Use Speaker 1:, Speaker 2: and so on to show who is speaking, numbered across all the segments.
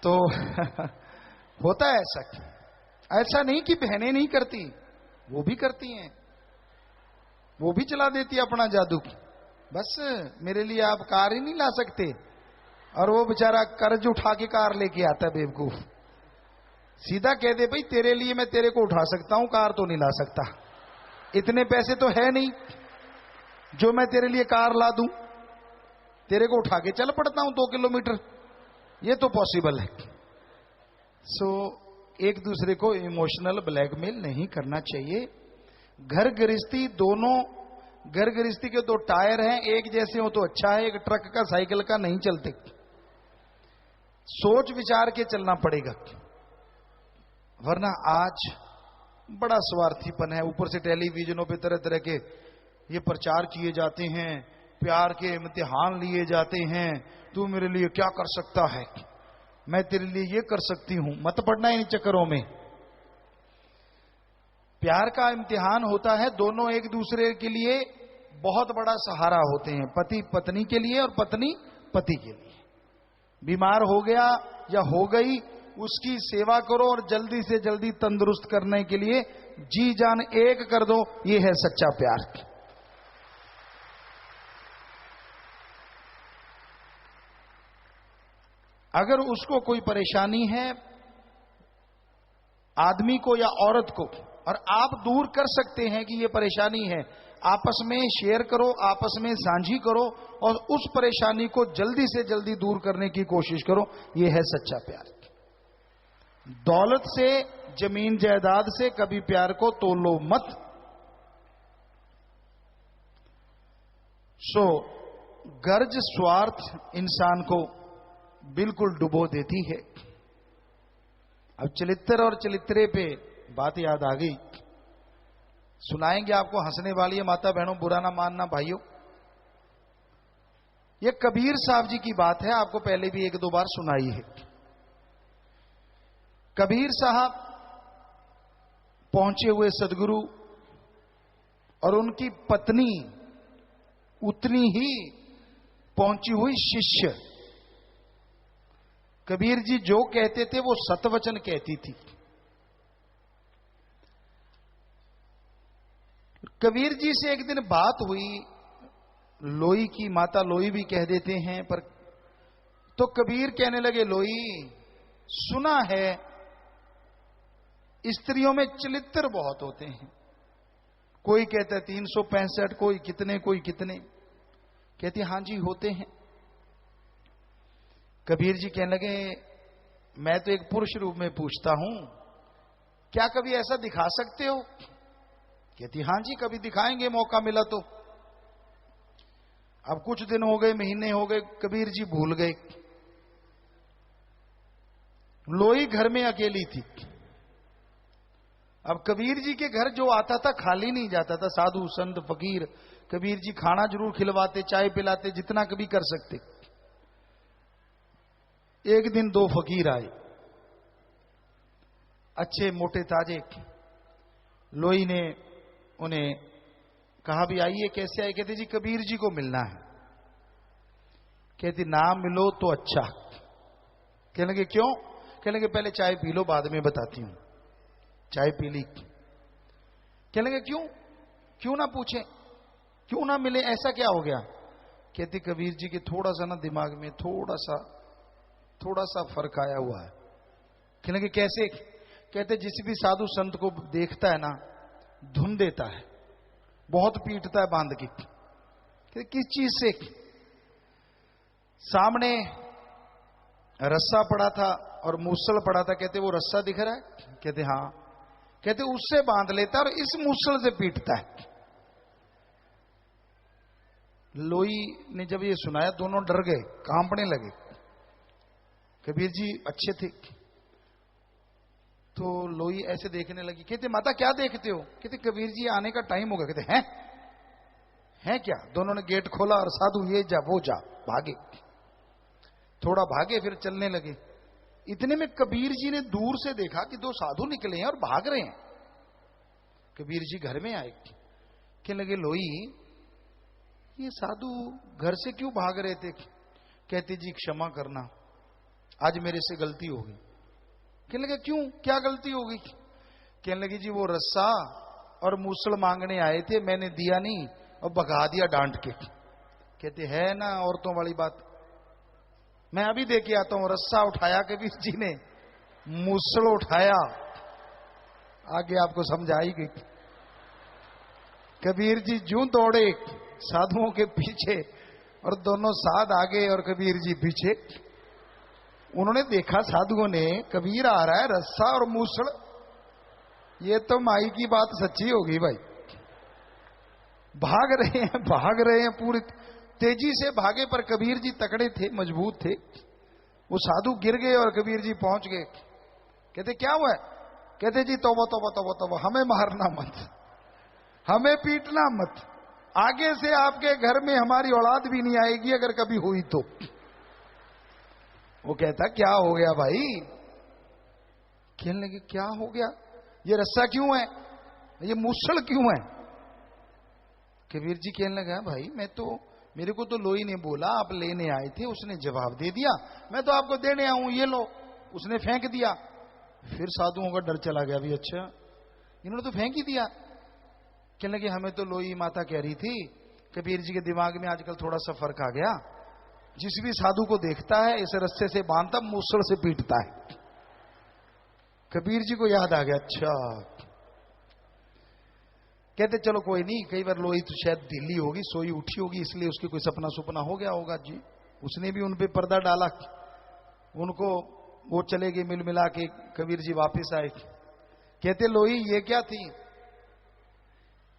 Speaker 1: तो होता है ऐसा। ऐसा नहीं कि बहनें नहीं करती, वो भी करती हैं, वो भी चला देती है अपना जादू। बस मेरे लिए आप कार ही नहीं ला सकते, और वो बेचारा कर्ज उठा के कार लेके आता है बेवकूफ। सीधा कह दे भाई तेरे लिए मैं तेरे को उठा सकता हूं, कार तो नहीं ला सकता, इतने पैसे तो है नहीं जो मैं तेरे लिए कार ला दूं, तेरे को उठा के चल पड़ता हूं 2 किलोमीटर, ये तो पॉसिबल है। सो एक दूसरे को इमोशनल ब्लैकमेल नहीं करना चाहिए। घर गृहस्थी दोनों, घर गृहस्थी के 2 टायर हैं, एक जैसे हो तो अच्छा है, एक ट्रक का साइकिल का नहीं चलते। सोच विचार के चलना पड़ेगा, वरना आज बड़ा स्वार्थीपन है। ऊपर से टेलीविजनों पे तरह तरह के ये प्रचार किए जाते हैं, प्यार के इम्तिहान लिए जाते हैं, तू मेरे लिए क्या कर सकता है, मैं तेरे लिए ये कर सकती हूं। मत पड़ना इन चक्करों में। प्यार का इम्तिहान होता है, दोनों एक दूसरे के लिए बहुत बड़ा सहारा होते हैं, पति पत्नी के लिए और पत्नी पति के लिए। बीमार हो गया या हो गई, उसकी सेवा करो और जल्दी से जल्दी तंदुरुस्त करने के लिए जी जान एक कर दो, ये है सच्चा प्यार। अगर उसको कोई परेशानी है, आदमी को या औरत को, और आप दूर कर सकते हैं कि ये परेशानी है, आपस में शेयर करो, आपस में साझी करो और उस परेशानी को जल्दी से जल्दी दूर करने की कोशिश करो, ये है सच्चा प्यार। दौलत से, जमीन जायदाद से कभी प्यार को तोलो मत। सो गर्ज स्वार्थ इंसान को बिल्कुल डुबो देती है। अब चलित्र और चलित्रे पे बात याद आ गई, सुनाएंगे आपको, हंसने वाली है माता बहनों, बुरा ना मानना भाइयों। ये कबीर साहब जी की बात है, आपको पहले भी 1-2 बार सुनाई है। कबीर साहब पहुंचे हुए सदगुरु, और उनकी पत्नी उतनी ही पहुंची हुई शिष्य। कबीर जी जो कहते थे वो सतवचन कहती थी। कबीर जी से एक दिन बात हुई, लोई की, माता लोई भी कह देते हैं, पर तो कबीर कहने लगे, लोई सुना है स्त्रियों में चलित्र बहुत होते हैं, कोई कहता है 365, कोई कितने कोई कितने। कहती हां जी होते हैं। कबीर जी कहने लगे, मैं तो एक पुरुष रूप में पूछता हूं, क्या कभी ऐसा दिखा सकते हो? कहती हां जी कभी दिखाएंगे, मौका मिला तो। अब कुछ दिन हो गए, महीने हो गए, कबीर जी भूल गए। लोई घर में अकेली थी। अब कबीर जी के घर जो आता था खाली नहीं जाता था, साधु संत फकीर कबीर जी खाना जरूर खिलवाते, चाय पिलाते, जितना कभी कर सकते। एक दिन 2 फकीर आए, अच्छे मोटे ताजे। लोई ने उन्हें कहा भी आइए, कैसे आए? कहते जी कबीर जी को मिलना है। कहती ना मिलो तो अच्छा। कहने लगे क्यों? कहने लगे पहले चाय पी लो, बाद में बताती हूं। चाय पी ली। कहने लगे क्यों? क्यों ना पूछे, क्यों ना मिले, ऐसा क्या हो गया? कहती कबीर जी के थोड़ा सा ना दिमाग में थोड़ा सा फर्क आया हुआ है। कहने लगे कैसे? कहते जिस भी साधु संत को देखता है ना, धुन देता है, बहुत पीटता है बांध की। कहते किस चीज से? सामने रस्सा पड़ा था और मूसल पड़ा था। कहते वो रस्सा दिख रहा है? कहते हाँ। कहते उससे बांध लेता है और इस मूसल से पीटता है। लोई ने जब ये सुनाया, दोनों डर गए, कांपने लगे। कबीर जी अच्छे थे, तो लोई ऐसे देखने लगी। कहते माता क्या देखते हो? कहते कबीर जी आने का टाइम होगा। कहते हैं क्या? दोनों ने गेट खोला और साधु ये जा वो जा, भागे। थोड़ा भागे, फिर चलने लगे। इतने में कबीर जी ने दूर से देखा कि 2 साधु निकले हैं और भाग रहे हैं। कबीर जी घर में आए, कहने लगे लोई ये साधु घर से क्यों भाग रहे थे? कहते जी क्षमा करना, आज मेरे से गलती हो गई। कहने लगे क्यों, क्या गलती हो गई? कहने लगी जी वो रस्सा और मूसल मांगने आए थे, मैंने दिया नहीं और भगा दिया डांट के। कहते है ना औरतों वाली बात, मैं अभी दे के आता हूं। रस्सा उठाया कबीर जी ने, मूसल उठाया, आगे आपको समझाई गई। कबीर जी जूं दौड़े साधुओं के पीछे और दोनों साध आगे और कबीर जी पीछे। उन्होंने देखा साधुओं ने कबीर आ रहा है रस्सा और मूसल, ये तो माई की बात सच्ची होगी भाई। भाग रहे हैं पूरी तेजी से भागे, पर कबीर जी तकड़े थे, मजबूत थे। वो साधु गिर गए और कबीर जी पहुंच गए। कहते क्या हुआ? कहते जी तौबा तौबा तौबा तौबा, हमें मारना मत, हमें पीटना मत, आगे से आपके घर में हमारी औलाद भी नहीं आएगी अगर कभी हुई तो। वो कहता क्या हो गया भाई? कहने लगे क्या हो गया, ये रस्सा क्यों है, ये मूसल क्यों है? कबीर जी कहने लगा भाई मैं तो, मेरे को तो लोई ने बोला आप लेने आए थे, उसने जवाब दे दिया, मैं तो आपको देने आऊं, ये लो। उसने फेंक दिया। फिर साधुओं का डर चला गया भी, अच्छा इन्होंने तो फेंक ही दिया। कहने लगे हमें तो लोई माता कह रही थी। कबीर जी के दिमाग में आजकल थोड़ा सा फर्क आ गया, जिस भी साधु को देखता है इस रस्से से बांधता, मूसल से पीटता है। कबीर जी को याद आ गया, अच्छा। कहते चलो कोई नहीं, कई बार लोई तो शायद ढीली होगी, सोई उठी होगी, इसलिए उसके कोई सपना सुपना हो गया होगा जी। उसने भी उन पे पर्दा डाला, उनको वो चले गए मिल मिला के। कबीर जी वापस आए। कहते लोई ये क्या थी?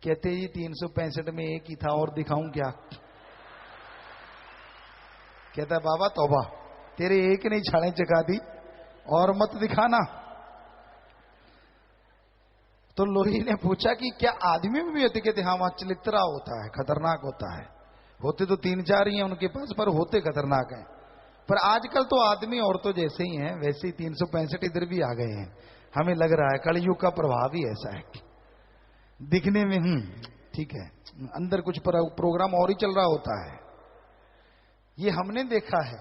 Speaker 1: कहते जी 365 में एक ही था, और दिखाऊं क्या? कहता बाबा तौबा, तेरे एक नहीं छाड़े चका दी, और मत दिखाना। तो लोही ने पूछा कि क्या आदमी में भी होते? कहते हाँ, वहां चलित्रा होता है, खतरनाक होता है। होते तो 3-4 ही हैं उनके पास, पर होते खतरनाक हैं। पर आजकल तो आदमी औरतों जैसे ही हैं, वैसे ही 365 इधर भी आ गए हैं। हमें लग रहा है कलयुग का प्रभाव ही ऐसा है, दिखने में ठीक है, अंदर कुछ प्रोग्राम और ही चल रहा होता है। ये हमने देखा है,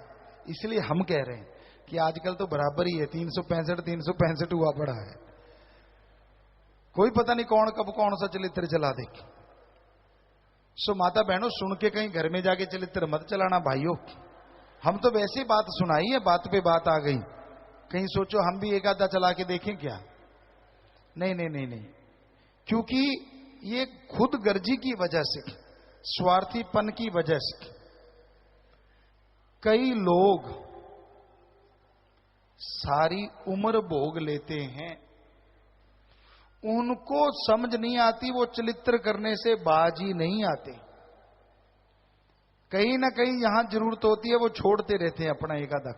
Speaker 1: इसलिए हम कह रहे हैं कि आजकल तो बराबर ही है, 365 हुआ पड़ा है। कोई पता नहीं कौन कब कौन सा चलित्र चला दे। सो माता बहनों, सुन के कहीं घर में जाके चलित्र मत चलाना भाइयों। हम तो वैसे बात सुनाई है, बात पे बात आ गई, कहीं सोचो हम भी एक आधा चला के देखें क्या? नहीं नहीं नहीं नहीं, क्योंकि ये खुद गर्जी की वजह से, स्वार्थीपन की वजह से कई लोग सारी उम्र भोग लेते हैं, उनको समझ नहीं आती, वो चलित्र करने से बाज ही नहीं आते। कहीं ना कहीं यहां जरूरत होती है, वो छोड़ते रहते हैं अपना एक आधा।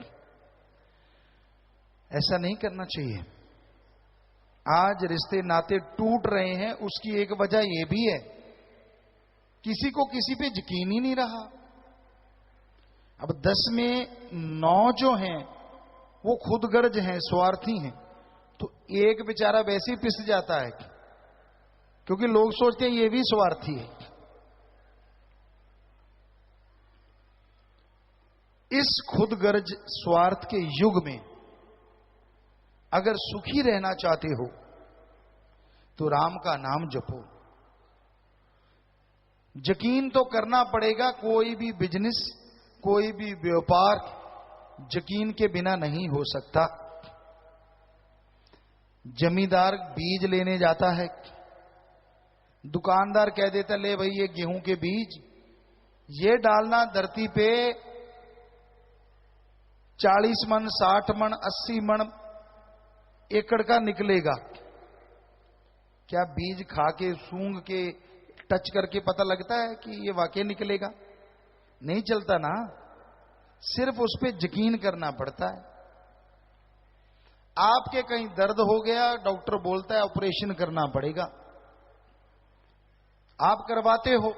Speaker 1: ऐसा नहीं करना चाहिए। आज रिश्ते नाते टूट रहे हैं, उसकी एक वजह यह भी है, किसी को किसी पे यकीन ही नहीं रहा। अब 10 में 9 जो हैं वो खुदगर्ज हैं, स्वार्थी हैं, तो एक बेचारा वैसे ही पिस जाता है, क्योंकि लोग सोचते हैं ये भी स्वार्थी है। इस खुदगर्ज स्वार्थ के युग में अगर सुखी रहना चाहते हो तो राम का नाम जपो। यकीन तो करना पड़ेगा, कोई भी बिजनेस, कोई भी व्यापार यकीन के बिना नहीं हो सकता। जमींदार बीज लेने जाता है, दुकानदार कह देता ले भाई ये गेहूं के बीज, ये डालना धरती पे 40 मन, 60 मन, 80 मन एकड़ का निकलेगा। क्या बीज खा के, सूंघ के, टच करके पता लगता है कि ये वाकई निकलेगा? नहीं चलता ना, सिर्फ उस पे यकीन करना पड़ता है। आपके कहीं दर्द हो गया, डॉक्टर बोलता है ऑपरेशन करना पड़ेगा, आप करवाते हो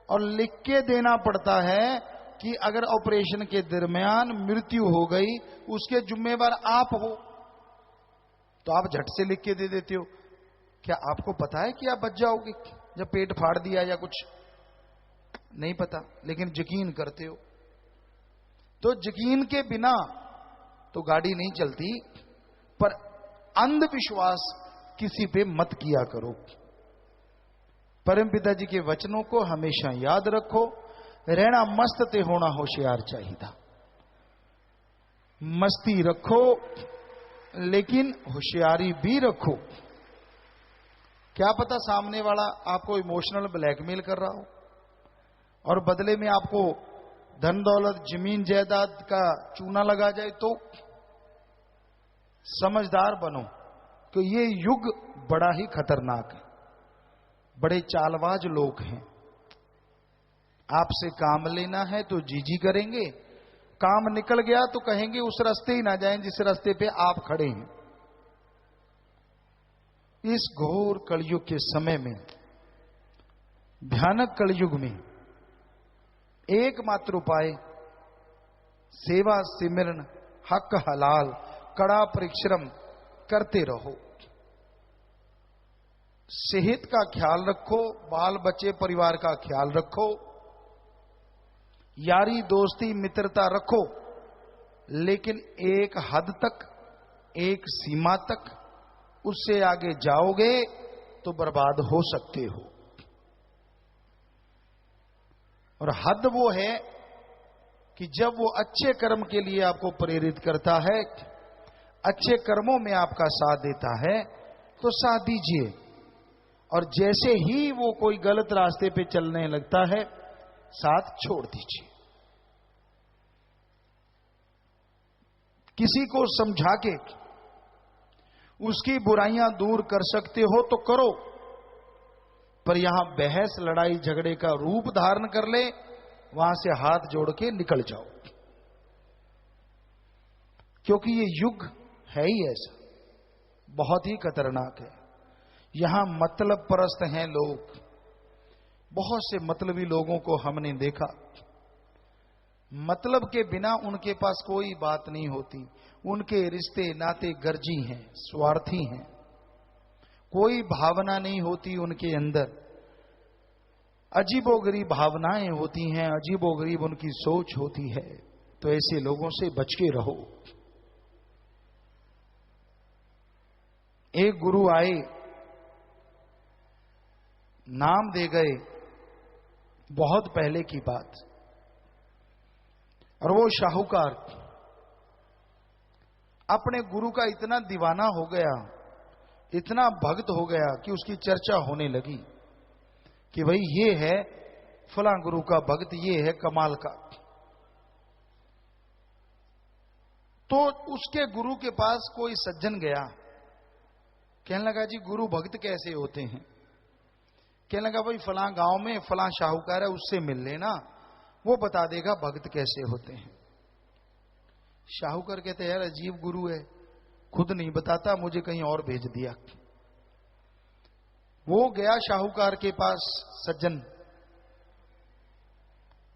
Speaker 1: और लिख के देना पड़ता है कि अगर ऑपरेशन के दरमियान मृत्यु हो गई उसके जिम्मेवार आप हो, तो आप झट से लिख के दे देते हो। क्या आपको पता है कि आप बच जाओगे जब पेट फाड़ दिया या कुछ? नहीं पता, लेकिन यकीन करते हो। तो यकीन के बिना तो गाड़ी नहीं चलती। पर अंधविश्वास किसी पे मत किया करो। परमपिता जी के वचनों को हमेशा याद रखो। रहना मस्त ते होना होशियार चाहिए। मस्ती रखो लेकिन होशियारी भी रखो। क्या पता सामने वाला आपको इमोशनल ब्लैकमेल कर रहा हो और बदले में आपको धन दौलत जमीन जायदाद का चूना लगा जाए। तो समझदार बनो कि ये युग बड़ा ही खतरनाक है। बड़े चालबाज लोग हैं। आपसे काम लेना है तो जी करेंगे, काम निकल गया तो कहेंगे उस रास्ते ही ना जाएं जिस रास्ते पे आप खड़े हैं। इस घोर कलयुग के समय में, भयानक कलयुग में एकमात्र उपाय सेवा सिमरन हक हलाल कड़ा परिश्रम करते रहो। सेहत का ख्याल रखो, बाल बच्चे परिवार का ख्याल रखो, यारी दोस्ती मित्रता रखो, लेकिन एक हद तक, एक सीमा तक। उससे आगे जाओगे तो बर्बाद हो सकते हो। और हद वो है कि जब वो अच्छे कर्म के लिए आपको प्रेरित करता है, अच्छे कर्मों में आपका साथ देता है, तो साथ दीजिए। और जैसे ही वो कोई गलत रास्ते पे चलने लगता है, साथ छोड़ दीजिए। किसी को समझा के उसकी बुराइयां दूर कर सकते हो तो करो, पर यहां बहस लड़ाई झगड़े का रूप धारण कर ले, वहां से हाथ जोड़ के निकल जाओ। क्योंकि ये युग है ही ऐसा, बहुत ही खतरनाक है। यहां मतलब परस्त हैं लोग। बहुत से मतलबी लोगों को हमने देखा, मतलब के बिना उनके पास कोई बात नहीं होती। उनके रिश्ते नाते गर्जी हैं, स्वार्थी हैं, कोई भावना नहीं होती उनके अंदर। अजीबोगरीब भावनाएं होती हैं, अजीबोगरीब उनकी सोच होती है। तो ऐसे लोगों से बच के रहो। एक गुरु आए, नाम दे गए, बहुत पहले की बात। और वो शाहूकार अपने गुरु का इतना दीवाना हो गया, इतना भक्त हो गया कि उसकी चर्चा होने लगी कि भाई ये है फलां गुरु का भक्त, ये है कमाल का। तो उसके गुरु के पास कोई सज्जन गया, कहने लगा जी गुरु भक्त कैसे होते हैं? कहने लगा भाई फलां गांव में फलां शाहूकार है, उससे मिल लेना, वो बता देगा भक्त कैसे होते हैं। शाहूकार कहते यार अजीब गुरु है, खुद नहीं बताता, मुझे कहीं और भेज दिया। वो गया शाहूकार के पास सज्जन,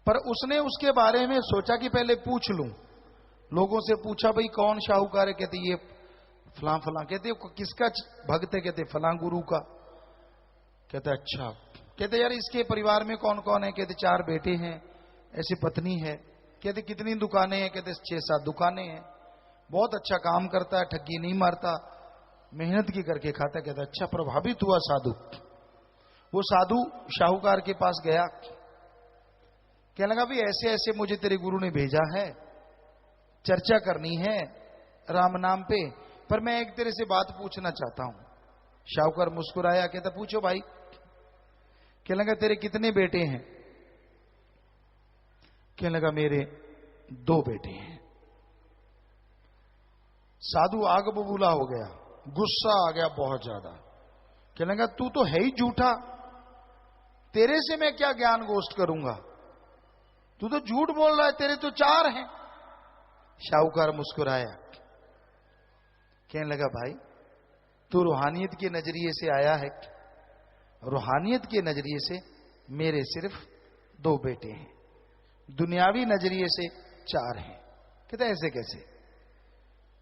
Speaker 1: पर उसने उसके बारे में सोचा कि पहले पूछ लूं। लोगों से पूछा भाई कौन शाहूकार है? कहते ये फलां फलां। कहते किसका भक्त है? कहते फलां गुरु का। कहते अच्छा। कहते यार इसके परिवार में कौन कौन है? कहते 4 बेटे हैं, ऐसी पत्नी है। कहते कितनी दुकानें हैं? कहते 6-7 दुकानें हैं। बहुत अच्छा काम करता है, ठगी नहीं मारता, मेहनत की करके खाता। कहता अच्छा। प्रभावित हुआ साधु। वो साधु शाहूकार के पास गया, कहने लगा भी ऐसे ऐसे मुझे तेरे गुरु ने भेजा है, चर्चा करनी है राम नाम पे, पर मैं एक तेरे से बात पूछना चाहता हूं। शाहूकार मुस्कुराया, कहता पूछो भाई। कहने लगा तेरे कितने बेटे हैं? कहने लगा मेरे 2 बेटे हैं। साधु आग बबूला हो गया, गुस्सा आ गया बहुत ज्यादा। कहने लगा तू तो है ही झूठा, तेरे से मैं क्या ज्ञान गोष्ठ करूंगा, तू तो झूठ बोल रहा है, तेरे तो 4 हैं। शाहूकार मुस्कुराया, कहने लगा भाई तू रूहानियत के नजरिए से आया है, रूहानियत के नजरिए से मेरे सिर्फ 2 बेटे हैं, दुनियावी नजरिए से 4 हैं। कहता ऐसे कैसे?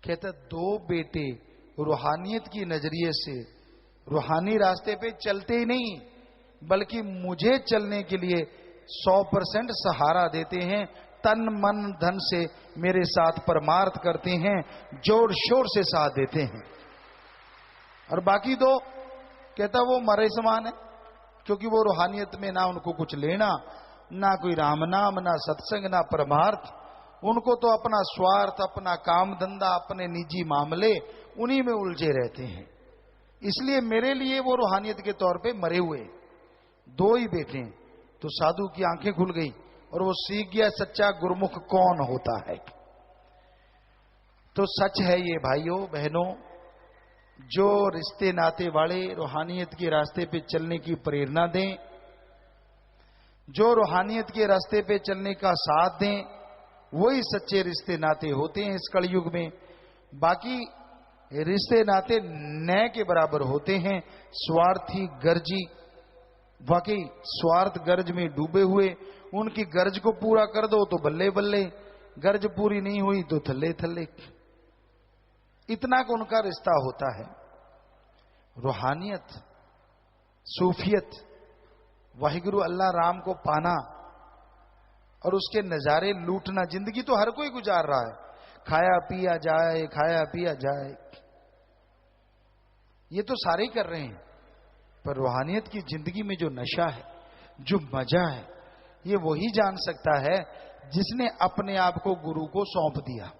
Speaker 1: कहता 2 बेटे रूहानियत की नजरिए से रूहानी रास्ते पे चलते ही नहीं, बल्कि मुझे चलने के लिए 100% सहारा देते हैं, तन मन धन से मेरे साथ परमार्थ करते हैं, जोर शोर से साथ देते हैं। और बाकी दो कहता वो मरे समान है, क्योंकि वो रूहानियत में ना उनको कुछ लेना, ना कोई राम नाम, ना सत्संग, ना परमार्थ। उनको तो अपना स्वार्थ, अपना काम धंधा, अपने निजी मामले, उन्हीं में उलझे रहते हैं। इसलिए मेरे लिए वो रूहानियत के तौर पे मरे हुए। दो ही बेटे, तो साधु की आंखें खुल गई और वो सीख गया सच्चा गुरुमुख कौन होता है। तो सच है ये भाइयों बहनों, जो रिश्ते नाते वाले रूहानियत के रास्ते पे चलने की प्रेरणा दें, जो रूहानियत के रास्ते पे चलने का साथ दें, वही सच्चे रिश्ते नाते होते हैं इस कलयुग में। बाकी रिश्ते नाते न के बराबर होते हैं। स्वार्थी गर्जी, वाकई स्वार्थ गर्ज में डूबे हुए, उनकी गर्ज को पूरा कर दो तो बल्ले बल्ले, गर्ज पूरी नहीं हुई तो थल्ले थल्ले, इतना को उनका रिश्ता होता है। रूहानियत, सूफियत, वाहिगुरु अल्लाह राम को पाना और उसके नजारे लूटना, जिंदगी तो हर कोई गुजार रहा है, खाया पिया जाए, खाया पिया जाए, ये तो सारे ही कर रहे हैं। पर रूहानियत की जिंदगी में जो नशा है, जो मजा है, ये वही जान सकता है जिसने अपने आप को गुरु को सौंप दिया।